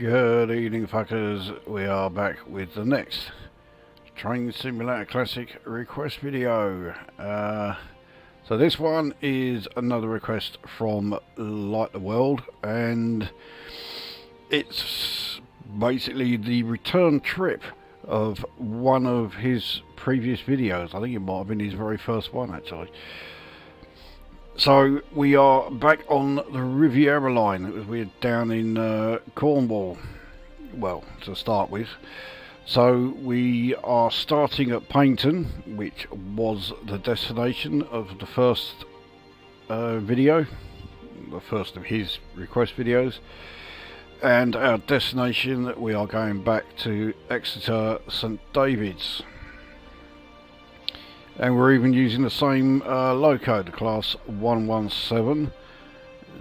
Good evening, fuckers. We are back with the next Train Simulator Classic request video. So this one is another request from LightheWorld, and it's basically the return trip of one of his previous videos. I think it might have been his very first one, actually. So we are back on the Riviera line. We're down in Cornwall, well, to start with. So we are starting at Paignton, which was the destination of the first video, the first of his request videos. And our destination, we are going back to Exeter St. And we're even using the same loco, the class 117,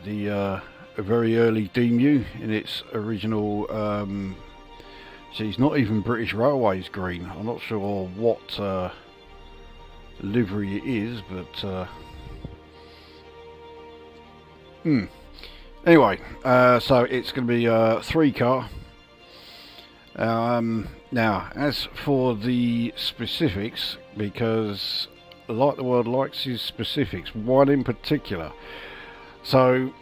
the a very early DMU in its original, see, it's not even British Railways green. I'm not sure what livery it is, but anyway, so it's going to be a 3-car. Now, as for the specifics, because LightheWorld likes his specifics, one in particular. So,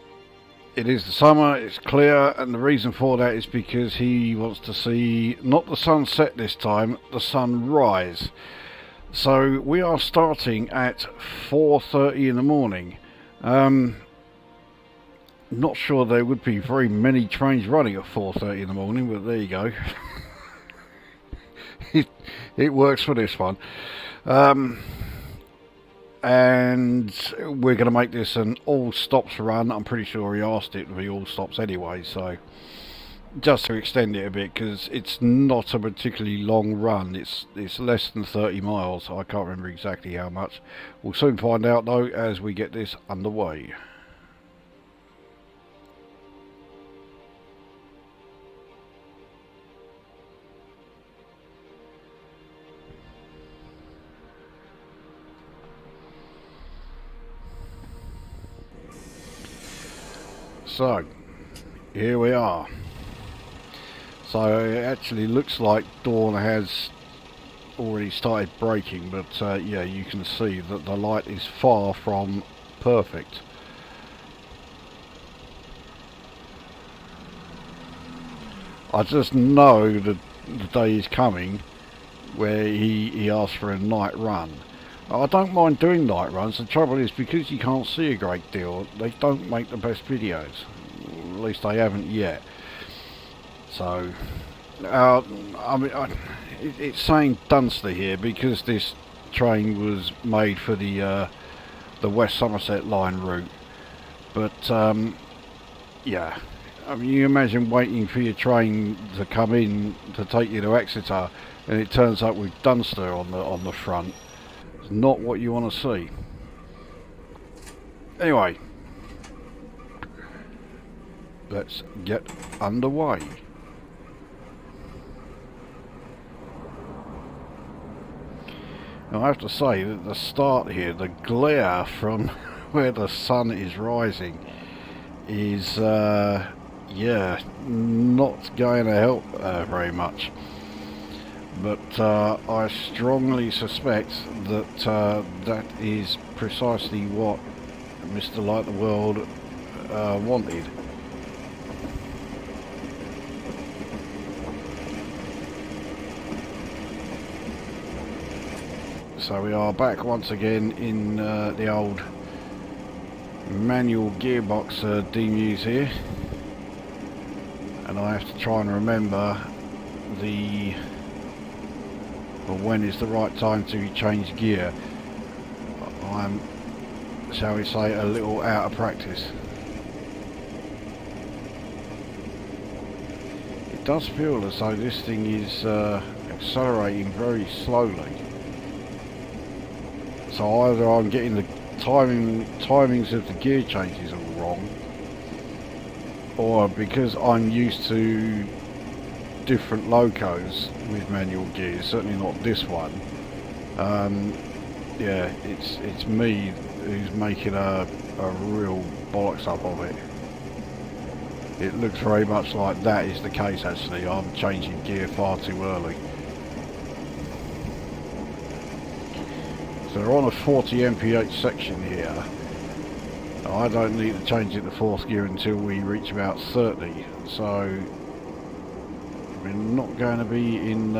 it is the summer, it's clear, and the reason for that is because he wants to see, not the sunset this time, the sunrise. So, we are starting at 4:30 in the morning. Not sure there would be very many trains running at 4:30 in the morning, but there you go. it works for this one. And we're going to make this an all stops run. I'm pretty sure he asked it to be all stops anyway, so just to extend it a bit, because it's not a particularly long run. It's less than 30 miles. I can't remember exactly how much. We'll soon find out though as we get this underway. So, here we are. So it actually looks like dawn has already started breaking, but yeah, you can see that the light is far from perfect. I just know that the day is coming where he asked for a night run. I don't mind doing night runs. The trouble is, because you can't see a great deal, they don't make the best videos. At least they haven't yet. So, I mean, it's saying Dunster here because this train was made for the West Somerset line route. But yeah, I mean, you imagine waiting for your train to come in to take you to Exeter, and it turns up with Dunster on the front. Not what you want to see. Anyway, let's get underway. Now I have to say that the start here, the glare from where the sun is rising is yeah, not going to help very much. But I strongly suspect that that is precisely what Mr. LightheWorld wanted. So we are back once again in the old manual gearbox DMUs here, and I have to try and remember when is the right time to change gear. I'm, shall we say, a little out of practice. It does feel as though this thing is accelerating very slowly. So either I'm getting the timings of the gear changes all wrong, or because I'm used to different locos with manual gears, certainly not this one. Yeah, it's me who's making a real bollocks up of it. It looks very much like that is the case actually. I'm changing gear far too early. So we're on a 40 mph section here. I don't need to change it to 4th gear until we reach about 30. So we're not going to be in...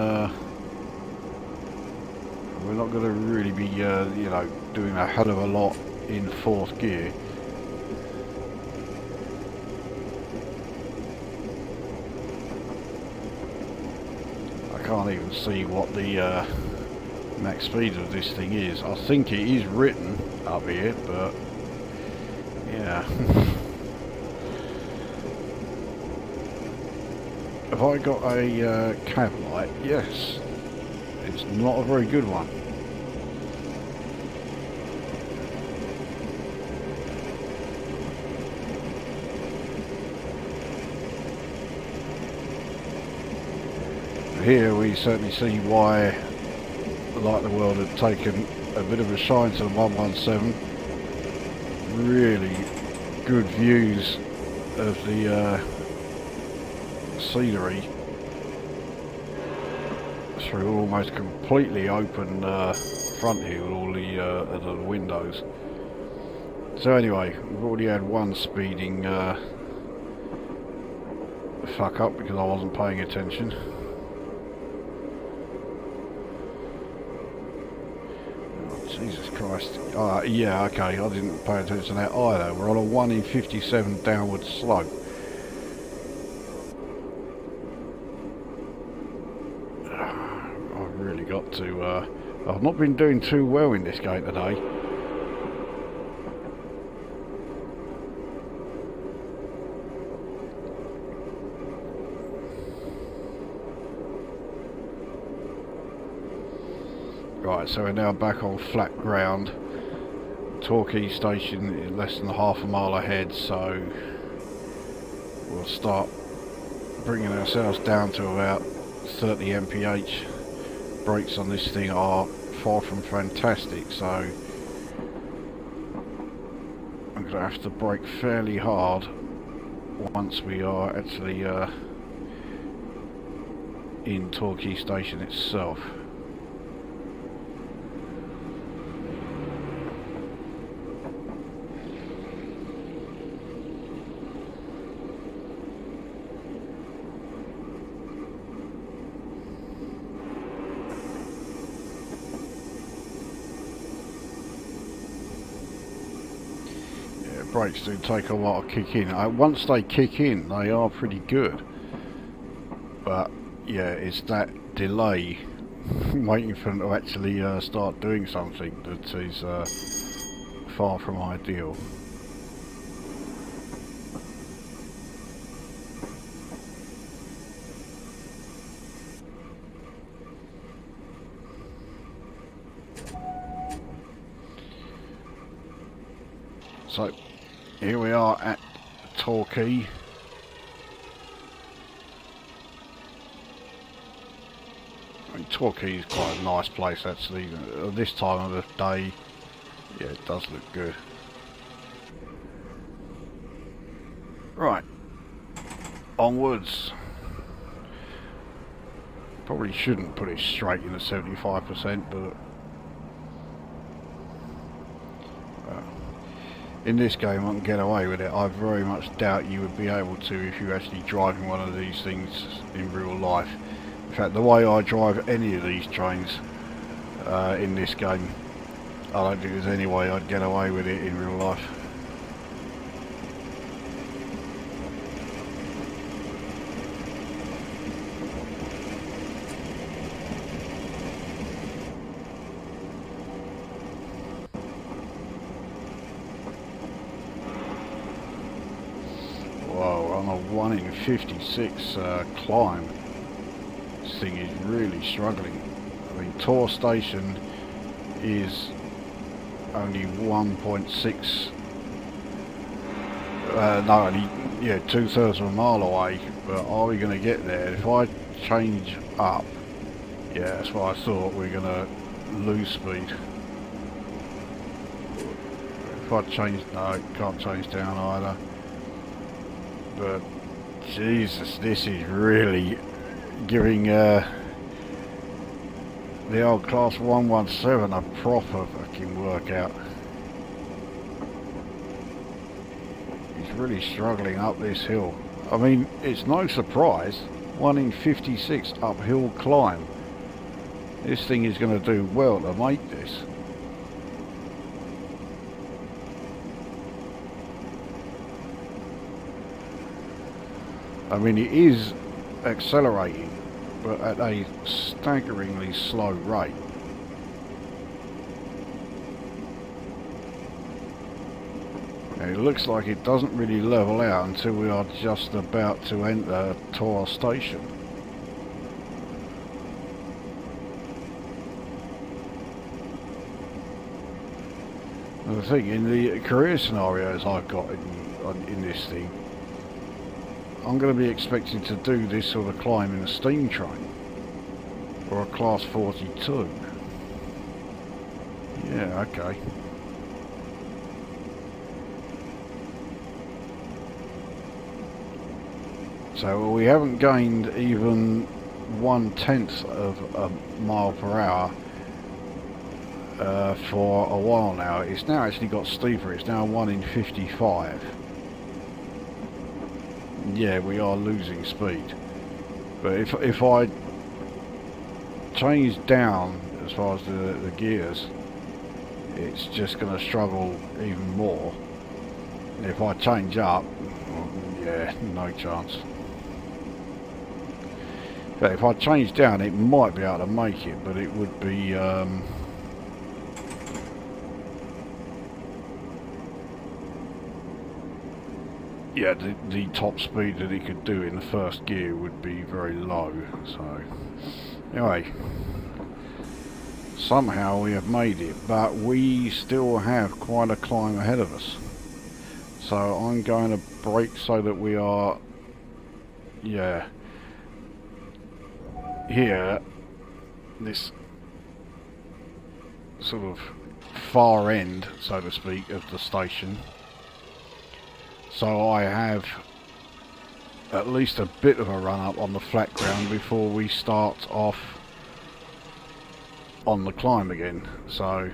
we're not going to really be, you know, doing a hell of a lot in 4th gear. I can't even see what the max speed of this thing is. I think it is written up here, but yeah. Have I got a cab light? Yes. It's not a very good one. Here we certainly see why LightheWorld had taken a bit of a shine to the 117. Really good views of the scenery through almost completely open front here with all the windows. So anyway, we've already had one speeding fuck up because I wasn't paying attention. Jesus Christ. Yeah, okay, I didn't pay attention to that either. We're on a 1 in 57 downward slope. I've really got to... I've not been doing too well in this game today. Right, so we're now back on flat ground. Torquay station is less than half a mile ahead, so we'll start bringing ourselves down to about 30 mph. Brakes on this thing are far from fantastic, so I'm going to have to brake fairly hard once we are actually in Torquay station itself. Brakes do take a lot of kick in. Once they kick in, they are pretty good. But yeah, it's that delay waiting for them to actually start doing something that is far from ideal. So here we are at Torquay. I mean, Torquay is quite a nice place actually. This time of the day, yeah, it does look good. Right, onwards. Probably shouldn't put it straight in at 75%, but in this game I can get away with it. I very much doubt you would be able to if you're actually driving one of these things in real life. In fact, the way I drive any of these trains in this game, I don't think there's any way I'd get away with it in real life. Whoa, on a 1 in 56 climb. This thing is really struggling. I mean, Tor Station is only 1.6, no, only, yeah, 2/3 of a mile away, but are we going to get there? If I change up, yeah, that's what I thought, we're going to lose speed. If I change, no, can't change down either. But Jesus, this is really giving the old class 117 a proper fucking workout. He's really struggling up this hill. I mean, it's no surprise, 1 in 56 uphill climb. This thing is going to do well to make this. I mean, it is accelerating, but at a staggeringly slow rate. And it looks like it doesn't really level out until we are just about to enter Tor Station. And the thing, in the career scenarios I've got in this thing, I'm going to be expected to do this sort of climb in a steam train or a class 42. Yeah, okay. So we haven't gained even 1/10 of a mile per hour for a while now. It's now actually got steeper. It's now 1 in 55. Yeah, we are losing speed. But if I change down as far as the gears, it's just going to struggle even more. If I change up, well, yeah, no chance. But if I change down, it might be able to make it, but it would be yeah, the top speed that it could do in the first gear would be very low. So anyway, somehow we have made it, but we still have quite a climb ahead of us. So I'm going to brake so that we are, yeah, here, this sort of far end, so to speak, of the station. So I have at least a bit of a run up on the flat ground before we start off on the climb again. So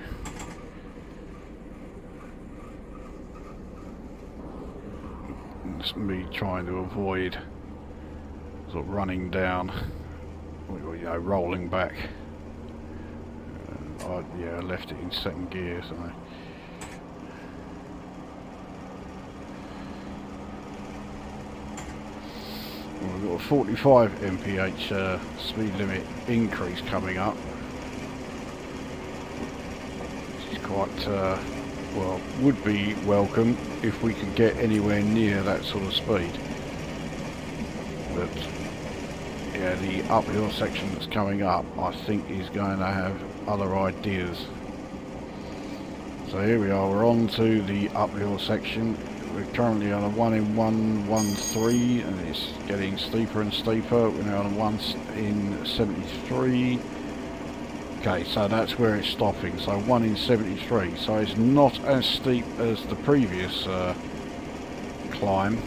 it's me trying to avoid sort of running down, or, you know, rolling back. Yeah, I left it in second gear, so. We've got a 45 mph speed limit increase coming up, which is quite, well, would be welcome if we could get anywhere near that sort of speed. But yeah, the uphill section that's coming up, I think, is going to have other ideas. So here we are, we're on to the uphill section. We're currently on a 1 in 113 and it's getting steeper and steeper. We're now on a 1 in 73. Okay, so that's where it's stopping. So 1 in 73. So it's not as steep as the previous climb,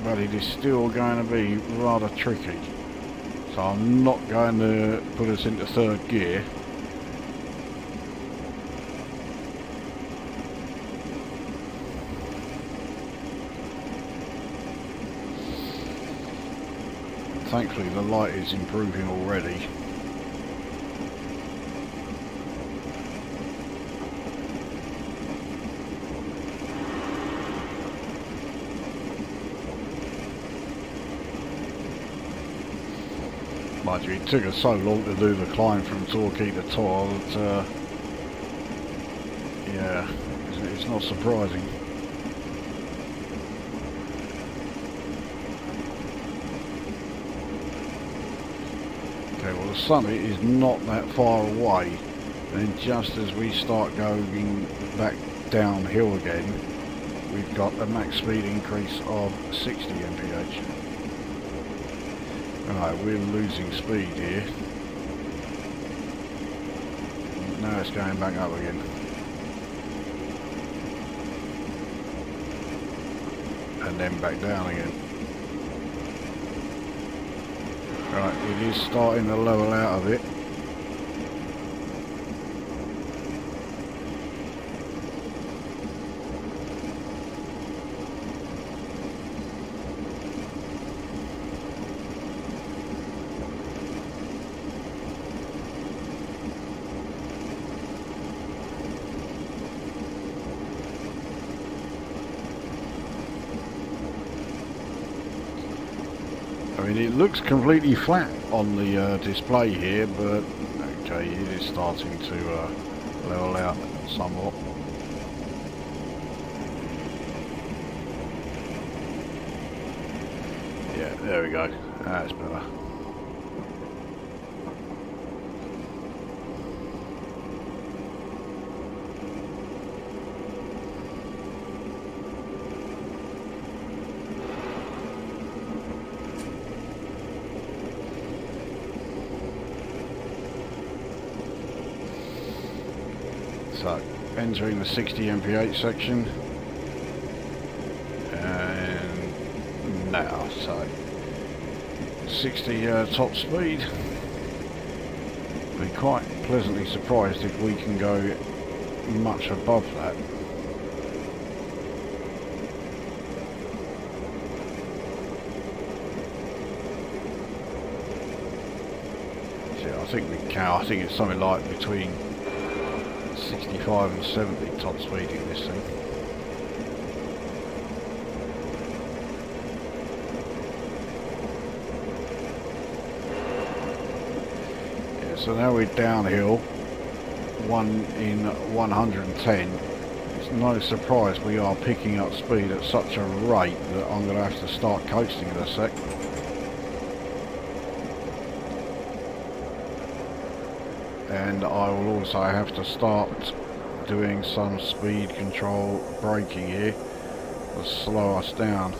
but it is still going to be rather tricky. So I'm not going to put us into third gear. Thankfully the light is improving already. Mind you, it took us so long to do the climb from Torquay to Tor that yeah, it's not surprising. Well, the summit is not that far away, and just as we start going back downhill again, we've got a max speed increase of 60 mph. Alright, we're losing speed here. Now it's going back up again. And and then back down again. Right, it is starting to level out a bit. I mean, it looks completely flat on the display here, but okay, it is starting to level out somewhat. Yeah, there we go. That's better. So, entering the 60 mph section, and now, so 60 top speed. Be quite pleasantly surprised if we can go much above that. So I think we can. I think it's something like between 65 and 70 top speed in this thing. Yeah, so now we're downhill, one in 110. It's no surprise we are picking up speed at such a rate that I'm going to have to start coasting in a sec. And I will also have to start doing some speed control braking here to slow us down.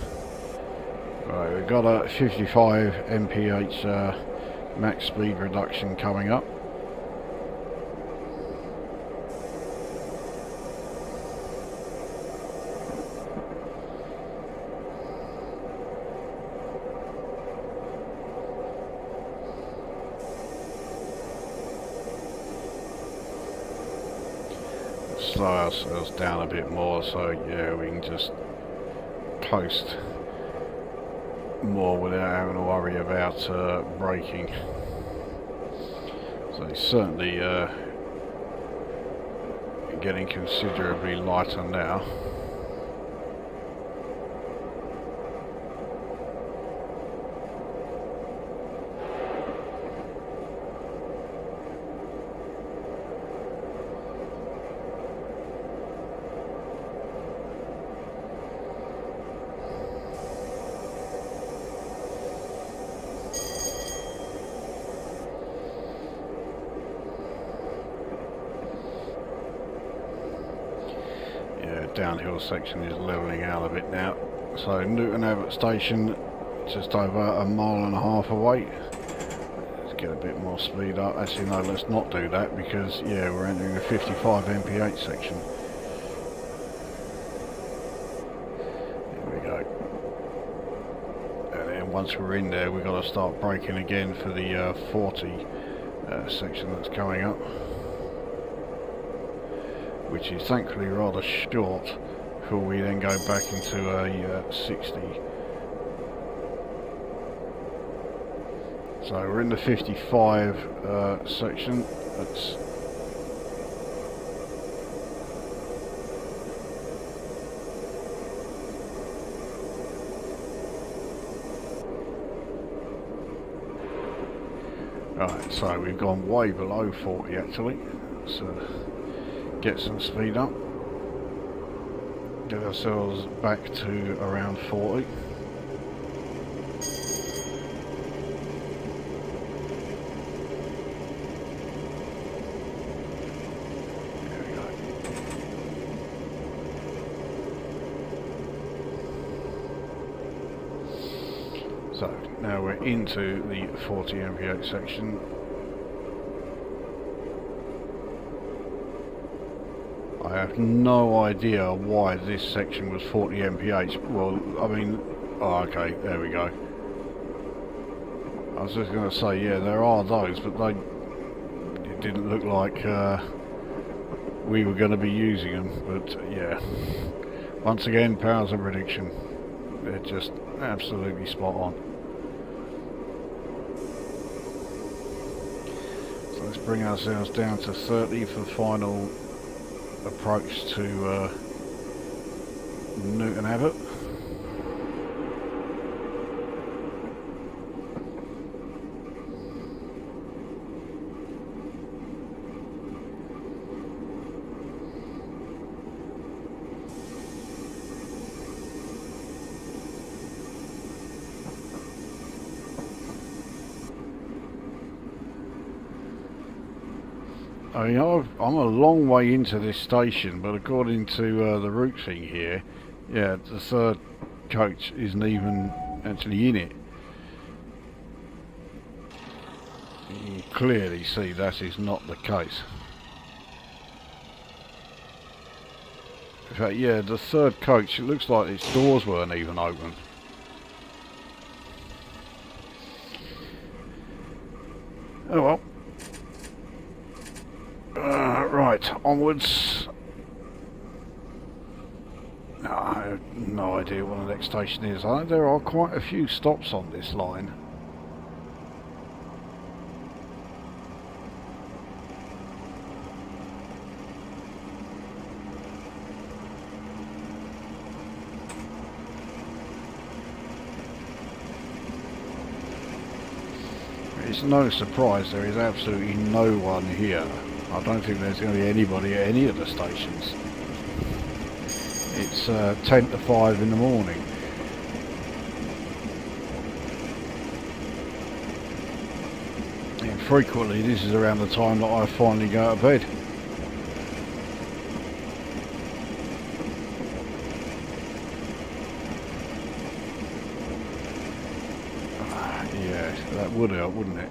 Right, we've got a 55 mph max speed reduction coming up. Slow ourselves down a bit more, so yeah, we can just coast more without having to worry about braking. So it's certainly getting considerably lighter now. Downhill section is levelling out a bit now. So Newton Abbot station just over a mile and a half away. Let's get a bit more speed up. Actually no, let's not do that because yeah, we're entering the 55 mph section. There we go. And then once we're in there we've got to start braking again for the 40 section that's coming up, which is thankfully rather short before we then go back into a 60. So we're in the 55 section. That's right, so we've gone way below 40 actually. So get some speed up, get ourselves back to around 40. There we go. So now we're into the 40 mph section. I have no idea why this section was 40 mph. Well, I mean, oh, okay, there we go. I was just going to say, yeah, there are those, but it didn't look like we were going to be using them. But yeah, once again, powers of prediction. They're just absolutely spot on. So let's bring ourselves down to 30 for the final approach to Newton Abbot. I mean, I'm a long way into this station, but according to the route thing here, yeah, the third coach isn't even actually in it. You can clearly see that is not the case. In fact, yeah, the third coach, it looks like its doors weren't even open. Oh well. Right, onwards. No, I have no idea what the next station is. I think there are quite a few stops on this line. It's no surprise there is absolutely no one here. I don't think there's going to be anybody at any of the stations. It's 10 to 5 in the morning. And frequently this is around the time that I finally go to bed. Yeah, that would help, wouldn't it?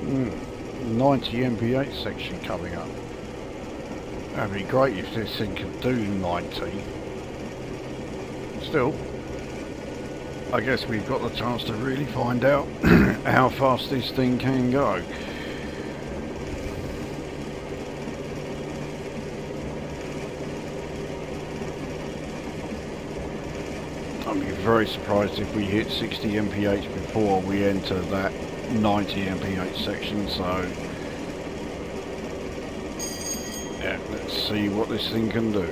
Mm, 90 mph section coming up. That'd be great if this thing could do 90. Still, I guess we've got the chance to really find out how fast this thing can go. I'd be very surprised if we hit 60 mph before we enter that 90 mph section, so yeah, let's see what this thing can do.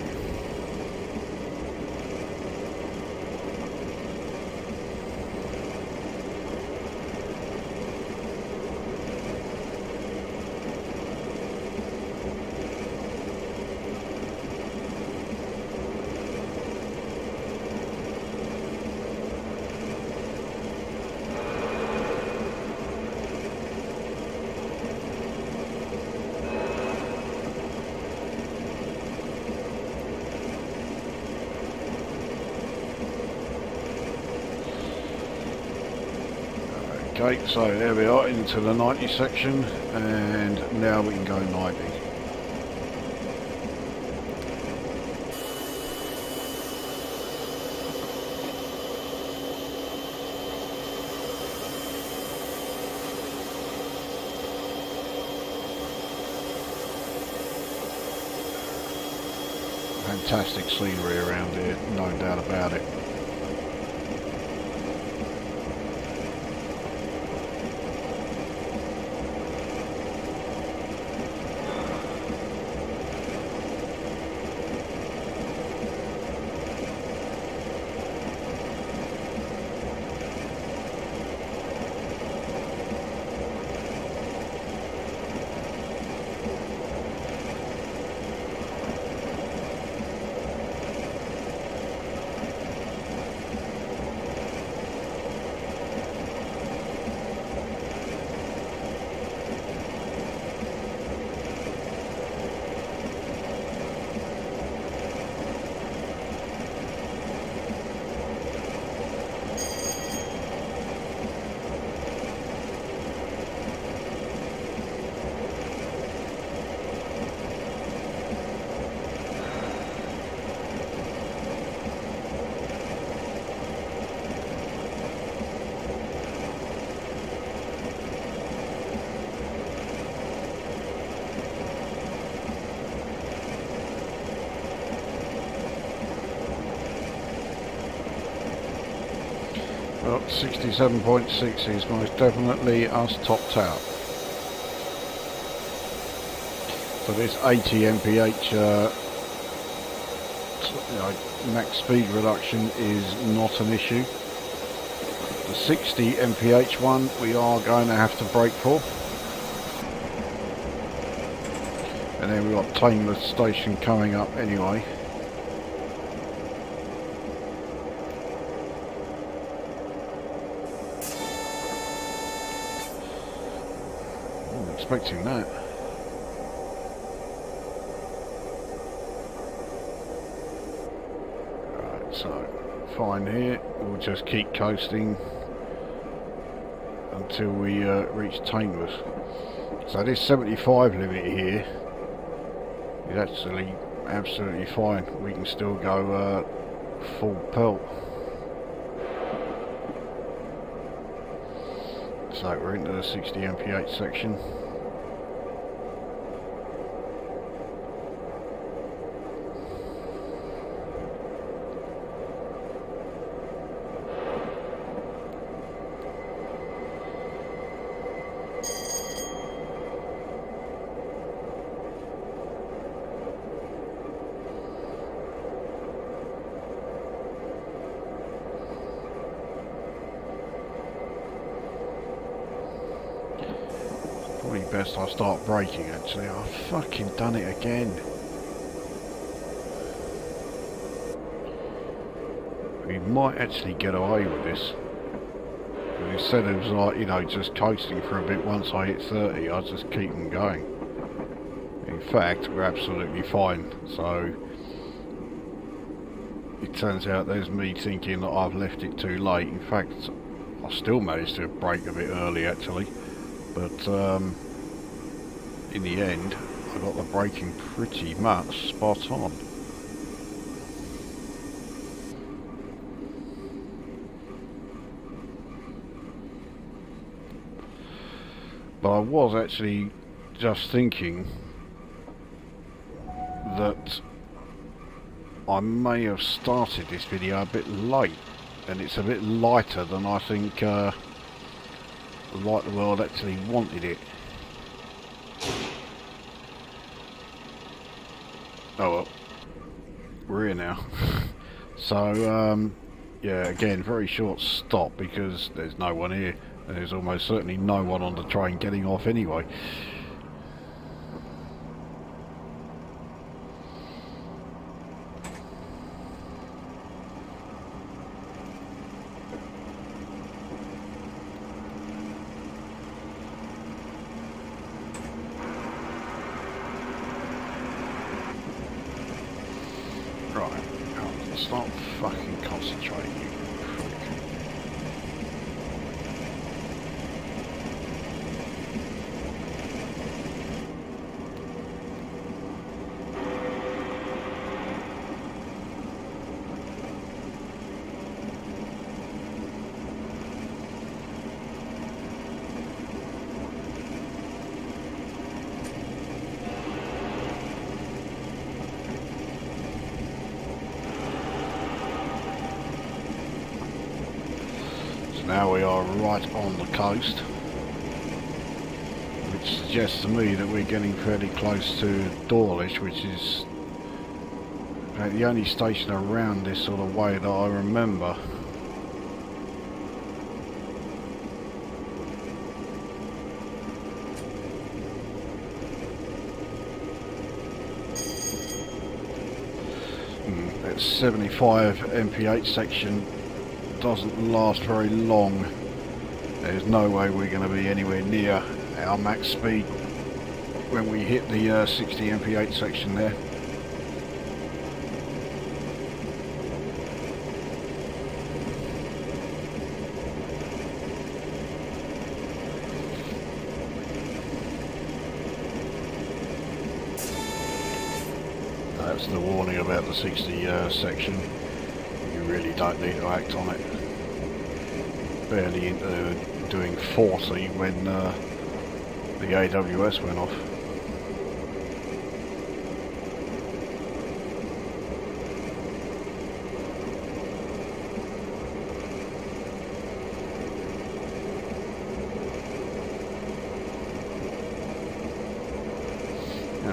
Okay, so there we are into the 90 section, and now we can go 90. Fantastic scenery around here, no doubt about it. Well, 67.6 is most definitely us topped out. So this 80 mph max speed reduction is not an issue. The 60 mph one we are going to have to brake for. And then we've got Paignton station coming up anyway. Wasn't expecting that. Right, so fine here. We'll just keep coasting until we reach Paignton. So this 75 limit here is actually absolutely fine. We can still go full pelt. So we're into the 60 mph section. Probably best I start braking actually. I've fucking done it again. We might actually get away with this. And instead of like, you know, just coasting for a bit once I hit 30, I'll just keep them going. In fact, we're absolutely fine. So it turns out there's me thinking that I've left it too late. In fact, I still managed to brake a bit early actually. But in the end, I got the braking pretty much spot on. But I was actually just thinking that I may have started this video a bit late, and it's a bit lighter than I think LightheWorld actually wanted it. Oh well, we're here now. So yeah, again, very short stop because there's no one here. There's almost certainly no one on the train getting off anyway. Right, oh, stop fucking concentrating, you prick. Now we are right on the coast, which suggests to me that we're getting fairly close to Dawlish, which is the only station around this sort of way that I remember. That 75 mph section doesn't last very long. There's no way we're going to be anywhere near our max speed when we hit the 60 mph section there. That's the warning about the 60 section. You really don't need to act on it. Barely into doing 40 when the AWS went off.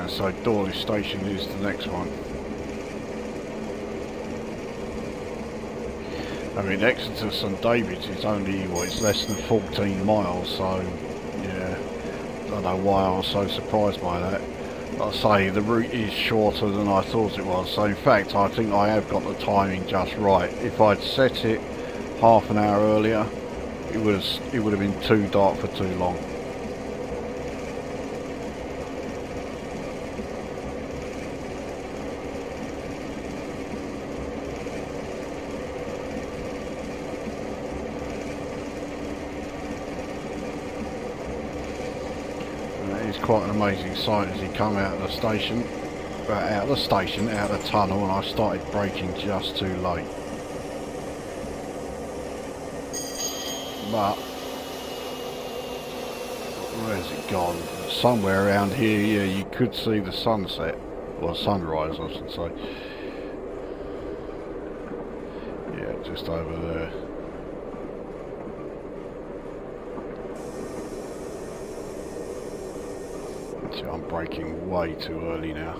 So Dawlish Station is the next one. I mean, Exeter St David's is only, well, it's less than 14 miles, so yeah, I don't know why I was so surprised by that. Like I say, the route is shorter than I thought it was, so in fact I think I have got the timing just right. If I'd set it half an hour earlier, it would have been too dark for too long. It's quite an amazing sight as you come out of the station, out of the tunnel, and I started braking just too late. But where's it gone? Somewhere around here, yeah, you could see the sunset, or sunrise I should say. Yeah, just over there. I'm braking way too early now.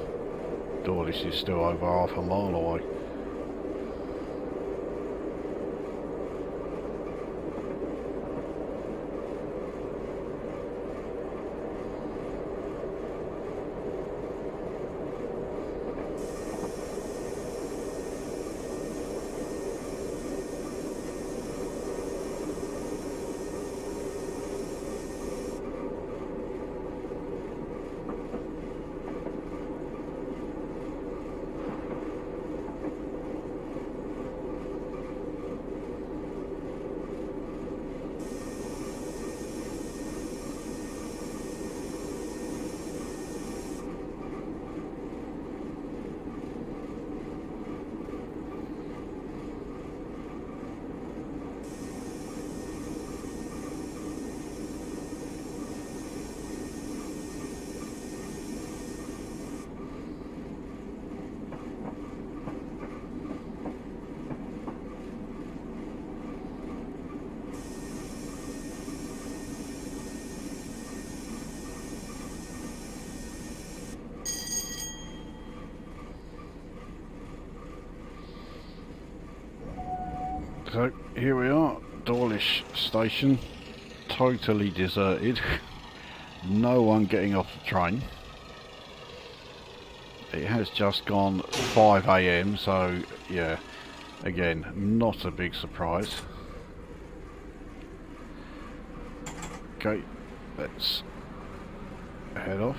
Dawlish is still over half a mile away. So here we are, Dawlish Station, totally deserted, no one getting off the train. It has just gone 5 AM, so yeah, again, not a big surprise. Okay, let's head off.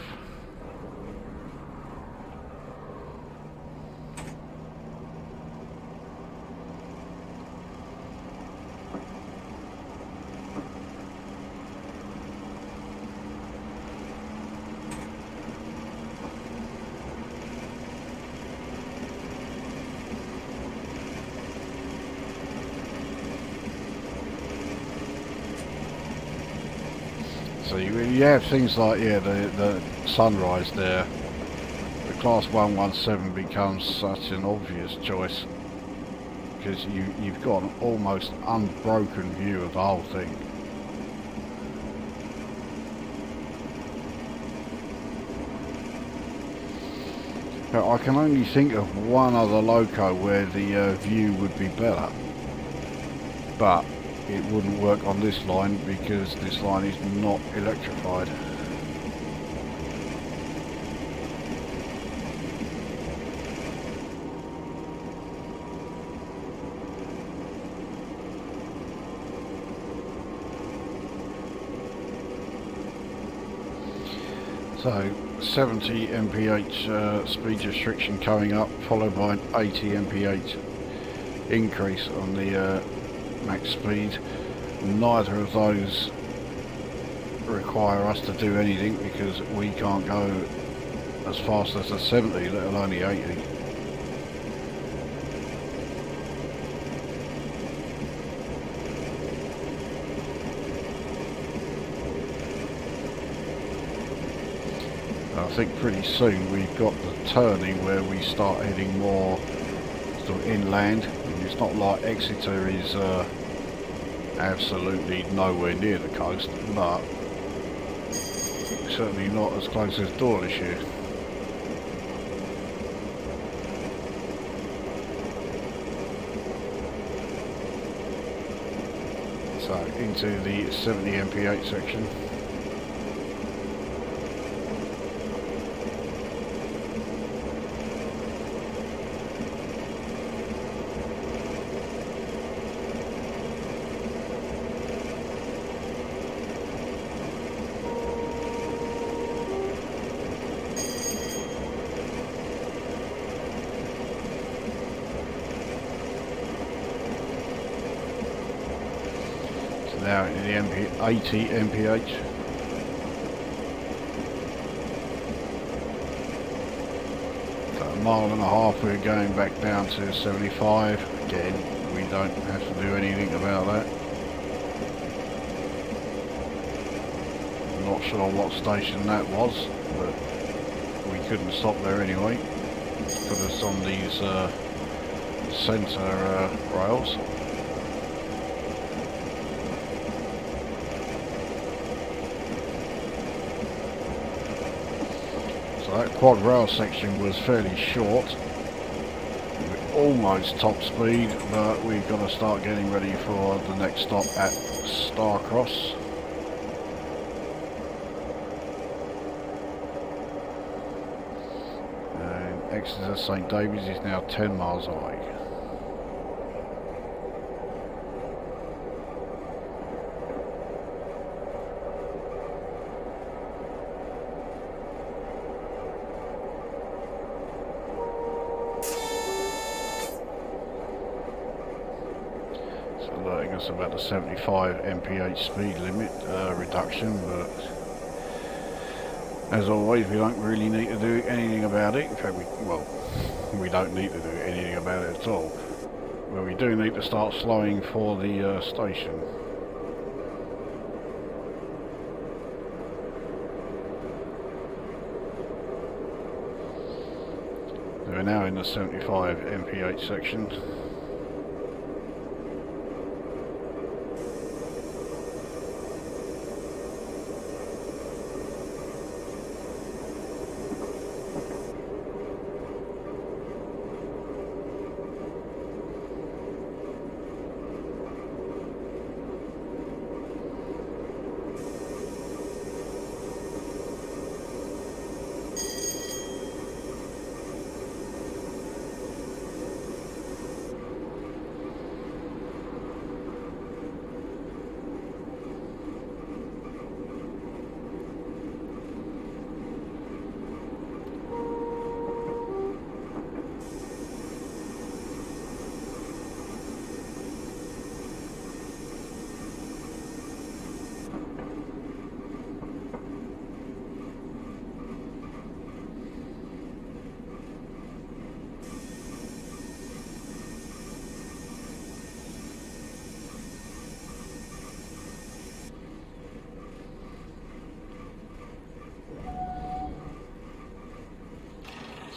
So you have things like, yeah, the sunrise there. The Class 117 becomes such an obvious choice because you've got an almost unbroken view of the whole thing. Now, I can only think of one other loco where the view would be better, but it wouldn't work on this line because this line is not electrified. So 70 mph speed restriction coming up, followed by an 80 mph increase on the max speed. Neither of those require us to do anything because we can't go as fast as a 70, let alone the 80. I think pretty soon we've got the turning where we start heading more sort of inland. It's not like Exeter is absolutely nowhere near the coast, but certainly not as close as Dawlish here. So into the 70 mph section. Now in the 80 mph. So a mile and a half we're going back down to 75. Again, we don't have to do anything about that. I'm not sure what station that was, but we couldn't stop there anyway. Put us on these centre rails. So that quad rail section was fairly short. We're almost top speed, but we've got to start getting ready for the next stop at Starcross. And Exeter St is now 10 miles away. Alerting us about the 75 mph speed limit reduction, but as always we don't really need to do anything about it. In fact, we don't need to do anything about it at all, but we do need to start slowing for the station. We're now in the 75 mph section.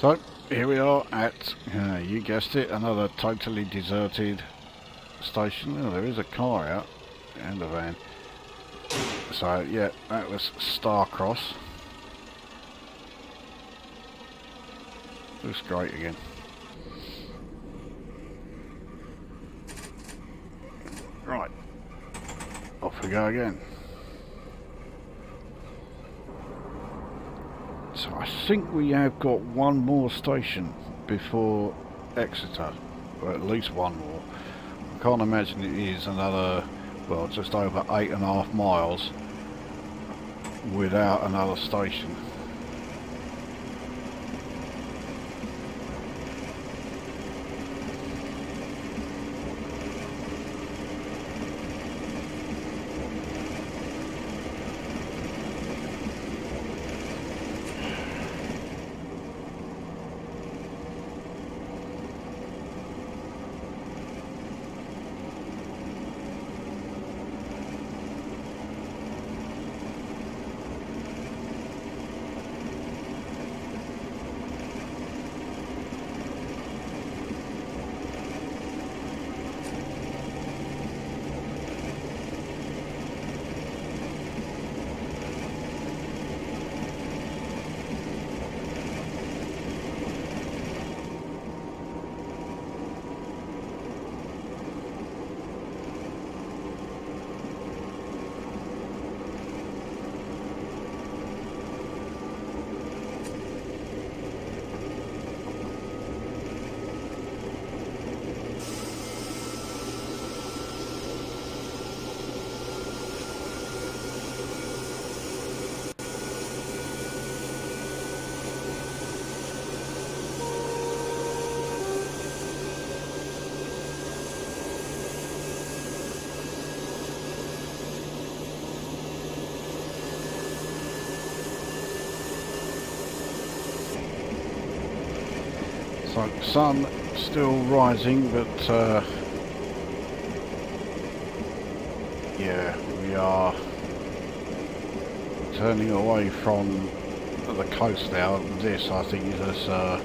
So here we are at, you guessed it, another totally deserted station. Oh, there is a car out and a van. So yeah, that was Starcross. Looks great again. Right, off we go again. So I think we have got one more station before Exeter, or at least one more. I can't imagine it is another, well, just over 8.5 miles without another station. So sun still rising, but yeah, we are turning away from the coast now. This, I think, is a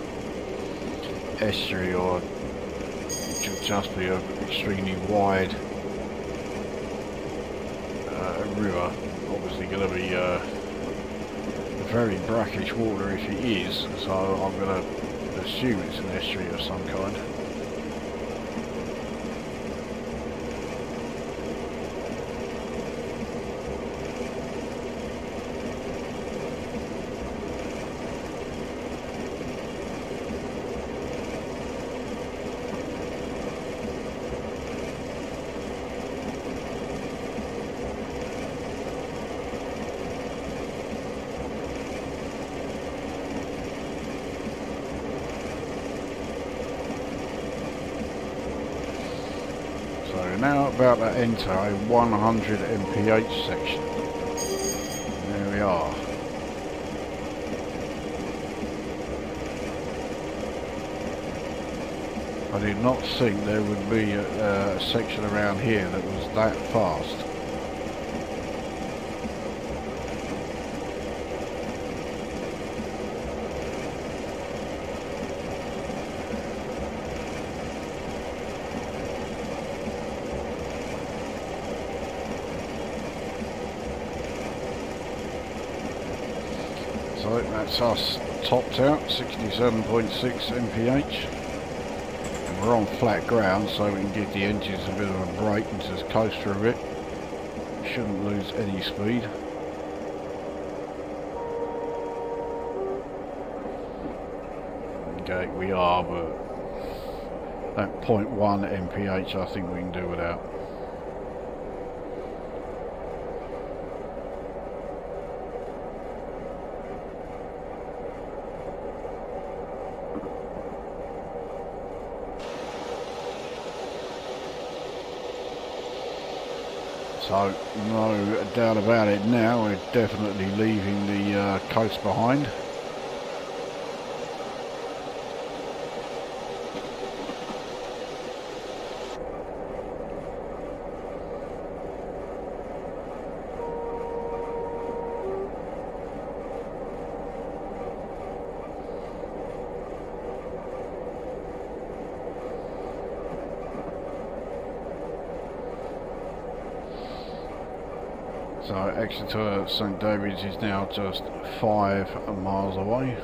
estuary, or it should just be an extremely wide river. Obviously going to be very brackish water if it is, so I'm going to assume it's an estuary of some kind. So we're now about to enter a 100 mph section. There we are. I did not think there would be a section around here that was that fast. So that's us topped out, 67.6 mph. And we're on flat ground, so we can give the engines a bit of a break and just coast for a bit. Shouldn't lose any speed. Okay, we are, but that 0.1 mph I think we can do without. So, no doubt about it now, we're definitely leaving the coast behind. So Exeter St is now just 5 miles away.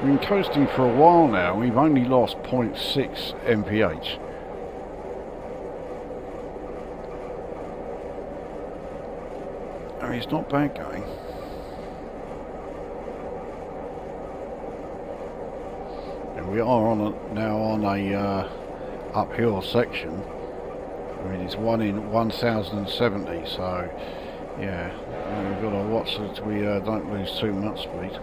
We've been coasting for a while now, we've only lost 0.6 mph. I mean, it's not bad going. And we are now on a uphill section. I mean, it's 1 in 1070, so yeah, we've got to watch that we don't lose too much speed.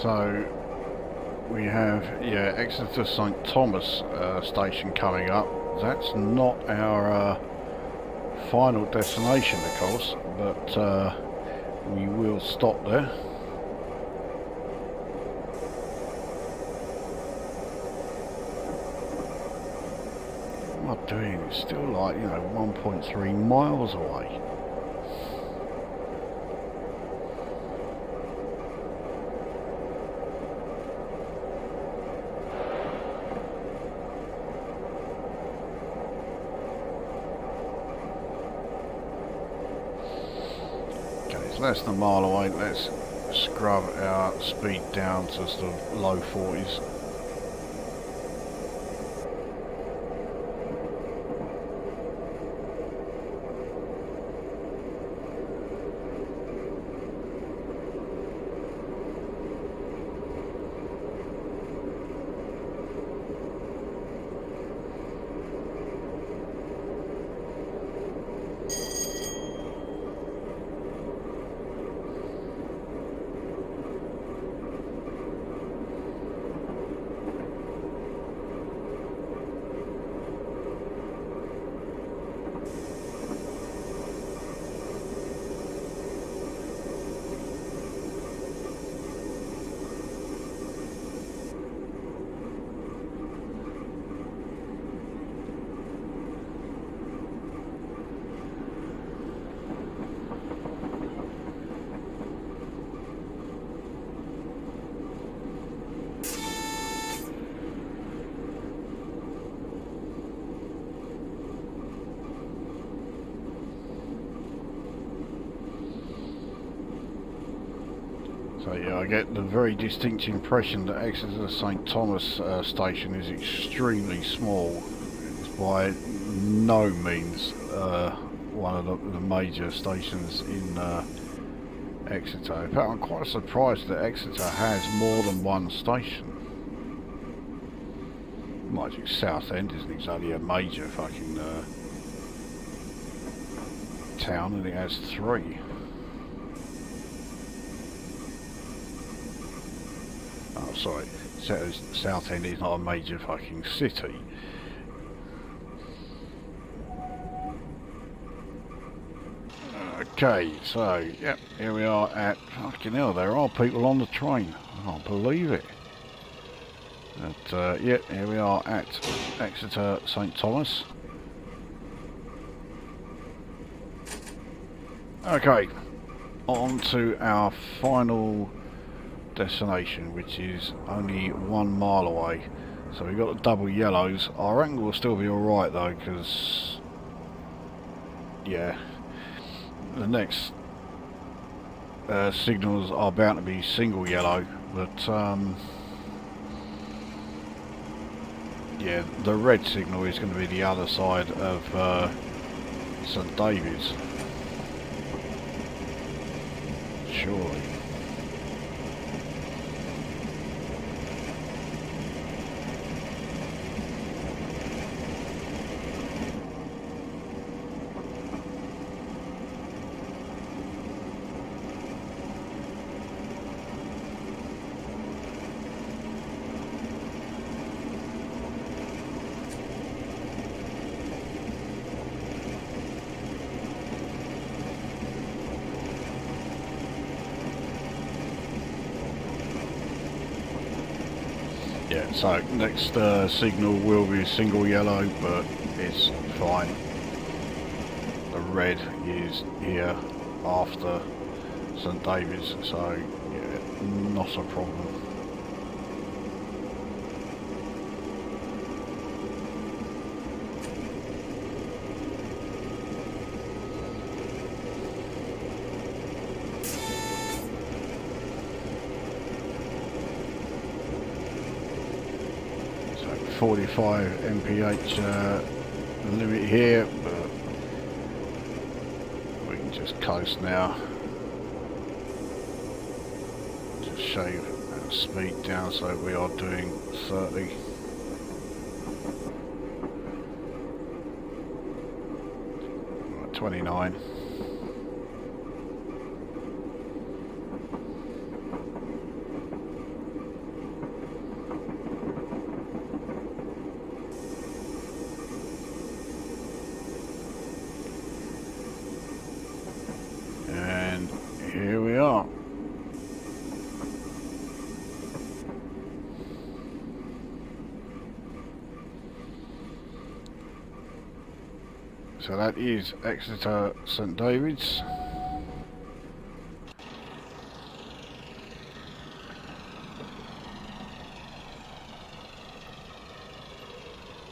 So we have, yeah, Exeter St Thomas station coming up. That's not our final destination, of course, but we will stop there. What am I doing? It's still like, you know, 1.3 miles away. Less than a mile away. Let's scrub our speed down to sort of low 40s. So yeah, I get the very distinct impression that Exeter St Thomas station is extremely small. It's by no means one of the major stations in Exeter. In fact, I'm quite surprised that Exeter has more than one station. Mind you, Southend isn't exactly a major fucking town, and it has 3. Oh, sorry, Southend is not a major fucking city. Okay, so, yep, here we are at, fucking hell, there are people on the train. I can't believe it. But, yep, here we are at Exeter St Thomas. Okay, on to our final destination, which is only 1 mile away. So we've got the double yellows. Our angle will still be alright though, because yeah, the next signals are bound to be single yellow, but yeah, the red signal is going to be the other side of St David's, surely. Yeah, so next signal will be single yellow, but it's fine. The red is here after St David's, so yeah, not a problem. So 45 mph limit here, but we can just coast now. Just shave our speed down so we are doing 30. Right, 29. So that is Exeter St David's.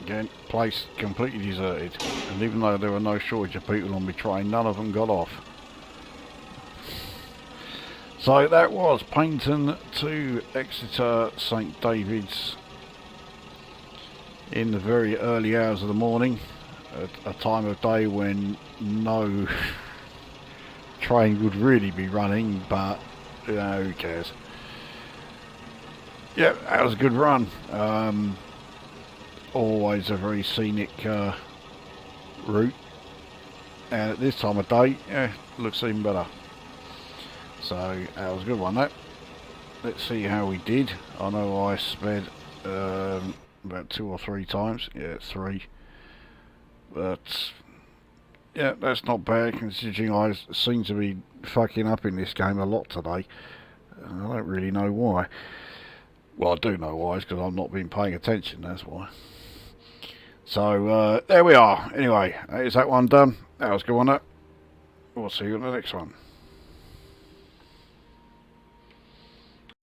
Again, place completely deserted, and even though there were no shortage of people on my train, none of them got off. So that was Paignton to Exeter St David's in the very early hours of the morning, at a time of day when no train would really be running, but you know, who cares. Yeah, that was a good run. Always a very scenic route, and at this time of day, yeah, looks even better. So that was a good one. That. Let's see how we did. I know I sped about 2 or 3 times. Yeah, 3. But yeah, that's not bad considering I seem to be fucking up in this game a lot today. And I don't really know why. Well, I do know why. It's because I've not been paying attention. That's why. So there we are. Anyway, is that one done? That was a good one. We'll see you on the next one.